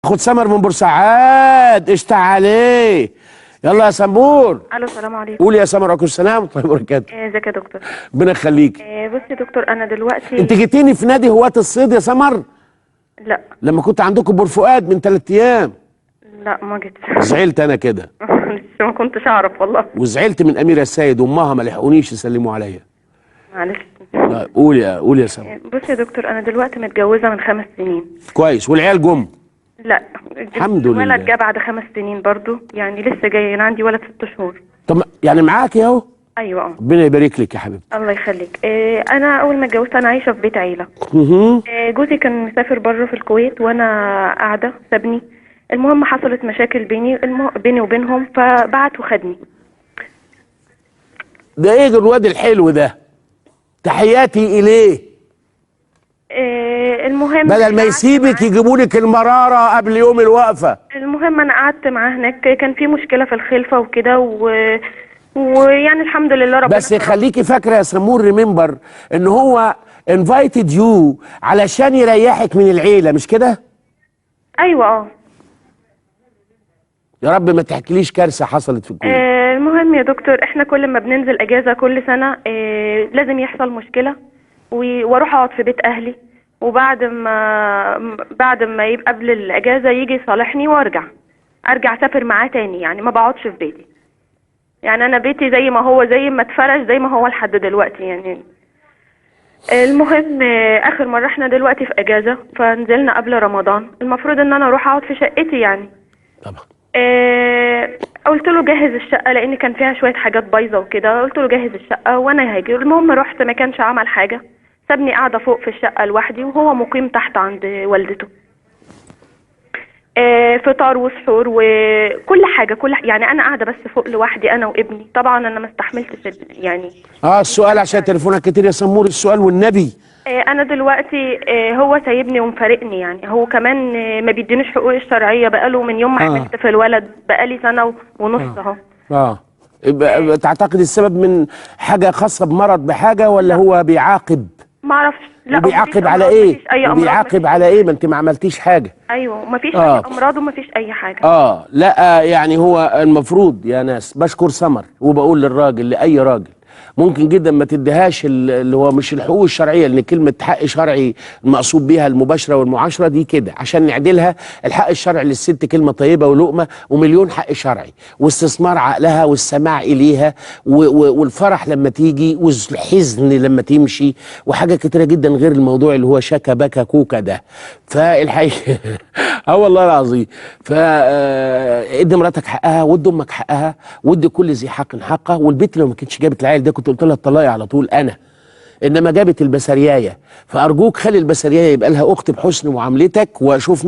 خد سمر من بورسعاد قشطة عليه. يلا يا سمبور. الو السلام عليكم. قولي يا سمر. وعليكم السلام ورحمة الله وبركاته. ازيك يا دكتور؟ ربنا يخليك. بصي يا دكتور، انا دلوقتي انت جيتيني في نادي هواة الصيد يا سمر؟ لا لما كنت عندكم بور فؤاد من 3 ايام. لا ما جيتش. زعلت انا كده. لسه ما كنتش اعرف والله. وزعلت من أميرة السيد وامها ما لحقونيش يسلموا عليا. معلش. قولي يا سمر. بصي يا دكتور، انا دلوقتي متجوزه من 5 سنين. كويس. والعيال جم؟ لا الحمد لله. الولد جه بعد 5 سنين برضو، يعني لسه جاي. انا عندي ولد 6 شهور. طب يعني معاكي اهو. ايوه ربنا يبارك لك يا حبيبتي. الله يخليك. انا اول ما اتجوزت انا عايشه في بيت عيله. جوزي كان مسافر بره في الكويت وانا قاعده سابني. المهم حصلت مشاكل بيني وبينهم، فبعت وخدني. ده ايه الواد الحلو ده؟ تحياتي اليه. المهم بدل ما يسيبك يجيبوا لك المراره قبل يوم الوقفه. المهم انا قعدت معاه هناك، كان في مشكله في الخلفه وكده ويعني الحمد لله ربنا. بس خليكي فاكره يا سمور، ريمبر ان هو انفايتد يو علشان يريحك من العيله، مش كده؟ ايوه يا رب ما تحكيليش كارثه حصلت في الكويت. المهم يا دكتور، احنا كل ما بننزل اجازه كل سنه لازم يحصل مشكله واروح اقعد في بيت اهلي، وبعد ما يبقى قبل الاجازه يجي يصالحني وارجع اسافر معاه تاني. يعني ما بقعدش في بيتي. يعني انا بيتي زي ما هو، زي ما اتفرش زي ما هو لحد دلوقتي يعني. المهم اخر مره احنا دلوقتي في اجازه، فنزلنا قبل رمضان. المفروض ان انا اروح اقعد في شقتي يعني. طبعا. قلت له جهز الشقه لان كان فيها شويه حاجات بايظه وكده. قلت له جهز الشقه وانا هاجي. المهم رحت، ما كانش عمل حاجه، سابني قاعده فوق في الشقه لوحدي وهو مقيم تحت عند والدته. فطار وسحور وكل حاجه يعني انا قاعده بس فوق لوحدي انا وابني. طبعا انا ما استحملتش يعني. السؤال عشان تليفونك كتير يا سمور، السؤال والنبي. انا دلوقتي هو سايبني ومفارقني يعني. هو كمان ما بيدينيش حقوقي الشرعيه بقاله من يوم ما حملت في الولد، بقالي سنه ونص اهو. تعتقد السبب من حاجه خاصه بمرض بحاجه ولا هو بيعاقب؟ ما اعرفش. لا بيعاقب على ايه؟ بيعاقب على ايه؟ ما انت ما عملتيش حاجه. ايوه مفيش اي امراض ومفيش اي حاجه. لا يعني هو المفروض يا ناس، بشكر سمر وبقول للراجل، لاي راجل ممكن جدا ما تديهاش اللي هو مش الحقوق الشرعيه، لان كلمه حق شرعي المقصود بيها المباشره والمعاشره دي كده عشان نعدلها. الحق الشرعي للست كلمه طيبه ولقمه ومليون حق شرعي، واستثمار عقلها والسماع اليها والفرح لما تيجي والحزن لما تمشي، وحاجه كتيره جدا غير الموضوع اللي هو شكا بكا كوكا ده. فالحقيقه والله العظيم. ادي مراتك حقها، وادي امك حقها، وادي كل ذي حق حقه. والبنت لو ما كانتش جابت العيل ده كنت قلت لها الطلاق على طول انا، انما جابت البسريايه. فارجوك خلي البسريايه يبقى لها اخت بحسن معاملتك، واشوف مين